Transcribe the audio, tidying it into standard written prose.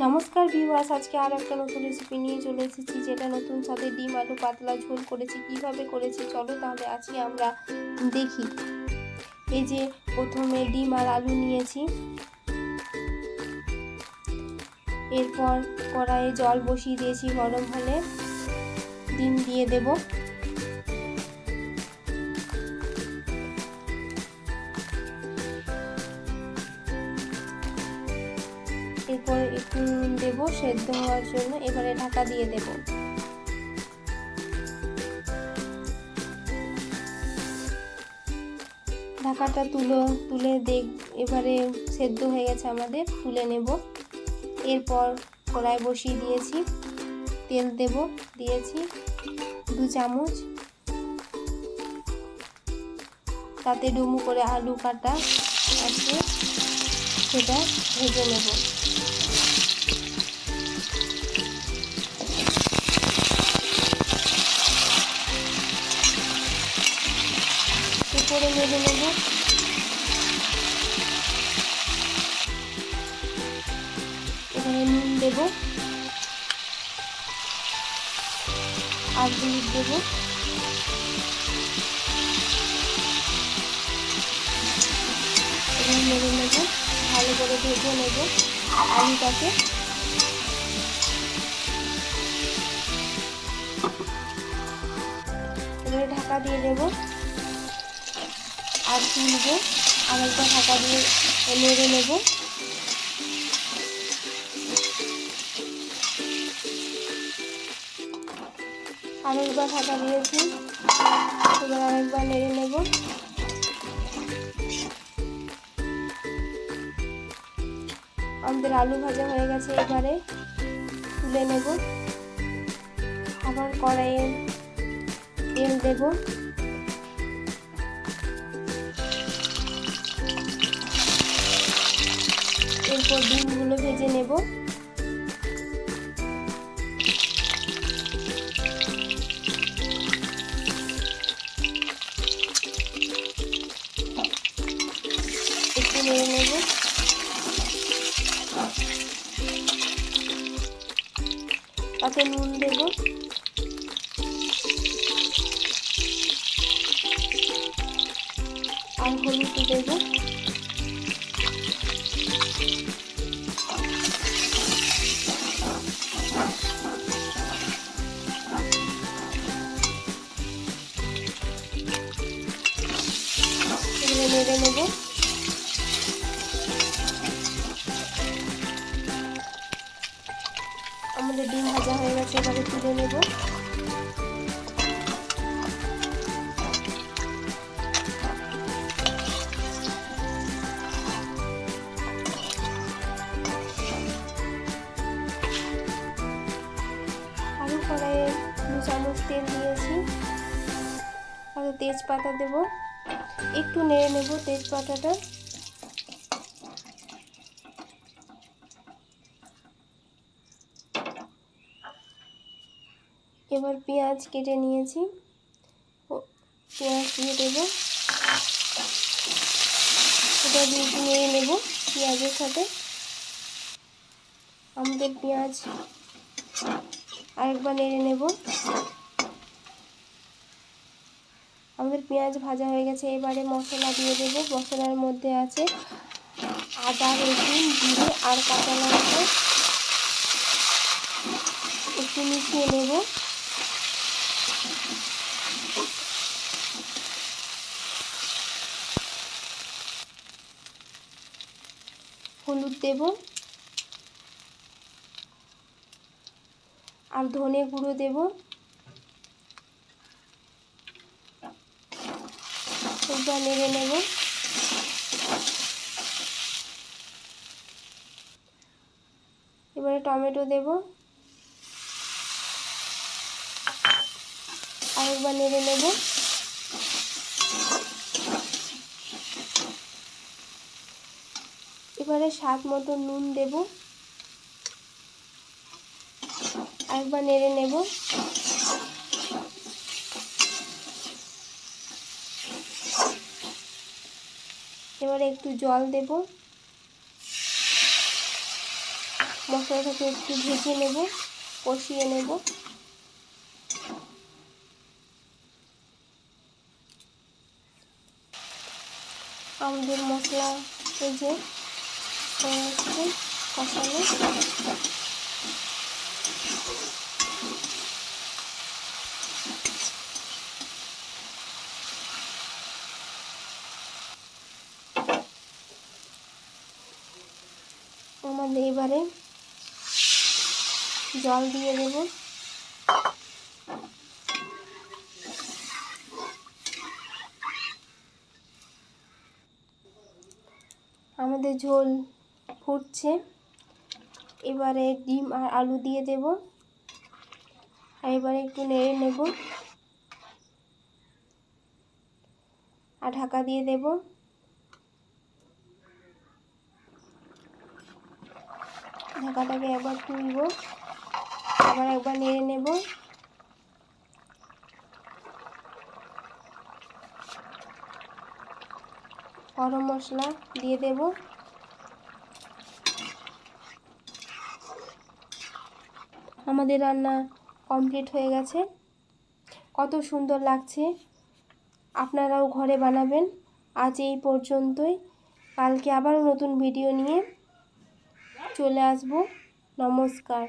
নমস্কার ভিউয়ার্স, আজকে আর একটা নতুন রেসিপি নিয়ে চলে এসেছি, যেটা নতুন স্বাদের ডিম আলু পাতলা ঝোল করেছি। কিভাবে করেছি চলো তাহলে আজকে আমরা দেখি। এই যে প্রথমে ডিম আর আলু নিয়েছি, এরপর কড়াইয়ে জল বসিয়ে দিয়েছি, গরম হলে ডিম দিয়ে দেব। এরপর একটু নুন দেবো সেদ্ধ হওয়ার জন্য। এবারে ঢাকা দিয়ে দেব। ঢাকাটা তুলে এবারে সেদ্ধ হয়ে গেছে আমাদের, তুলে নেব। এরপর কড়াই বসিয়ে দিয়েছি, তেল দিয়েছি 2 চামচ। তাতে ডুমু করে আলু কাটা আছে, সেটা ভেজে নেব। উপরে নেড়ে নেব। এখানে নুন দেব আর হলুদ দেব। এখানে নেড়ে নেব, ভালো করে ভেজে নেব আলুটাকে। এবারে ঢাকা দিয়ে দেব আর তুলব। আরেকবার ঢাকা দিয়ে নেড়ে নেব। আরেকবার ঢাকা দিয়েছি, এবার আরেকবার নেড়ে নেব। আমাদের আলু ভাজা হয়ে গেছে, এবারে তুলে নেব। আবার কড়াইয়ে তেল দেব। এরপর ডিমগুলো ভেজে নেব। একটু নেড়ে নেব। তাতে নুন দেব আর হলুদ দেব। নেড়ে নেব। আমাদের ডিম ভাজা হয়ে গেছে, এবারে তুলে নেব। আরও কড়াইয়ে 2 চামচ তেল দিয়েছি, আর তেজপাতা দেব। একটু নেড়ে নেব তেজপাতাটা। এবার পেঁয়াজ কেটে নিয়েছি, পেঁয়াজ দিয়ে দেবো। এটা দিয়ে একটু নেড়ে নেব পেঁয়াজের সাথে। আমাদের পেঁয়াজ আরেকবার নেড়ে নেব। আমাদের পেঁয়াজ ভাজা হয়ে গেছে, এবারে মশলা দিয়ে দেব। মশলার মধ্যে আছে আদা, রসুন, জিরে আর কাঁচা লঙ্কা। একটু মিশিয়ে নেব। হলুদ দেব আর ধনে গুঁড়ো দেব। একবার নেড়ে নেব। এবারে টমেটো দেব, আরেকবার নেড়ে নেব। এবারে স্বাদ মতো নুন দেব, আরেকবার নেড়ে নেব। এবারে একটু জল দেব। মশলাটাকে একটু ভেজে নেব, কষিয়ে নেব। আমাদের মশলা এই যে কষানো। আমাদের এবারে জল দিয়ে দেব। আমাদের ঝোল ফুটছে, এবারে ডিম আর আলু দিয়ে দেব, আর এবারে একটু নেড়ে নেব আর ঢাকা দিয়ে দেব। ঢাকাটাকে একবার তুলব, আবার একবার নেড়ে নেব। গরম মশলা দিয়ে দেব। আমাদের রান্না কমপ্লিট হয়ে গেছে। কত সুন্দর লাগছে, আপনারাও ঘরে বানাবেন। আজ এই পর্যন্তই, কালকে আবারও নতুন ভিডিও নিয়ে চলে আসব। নমস্কার।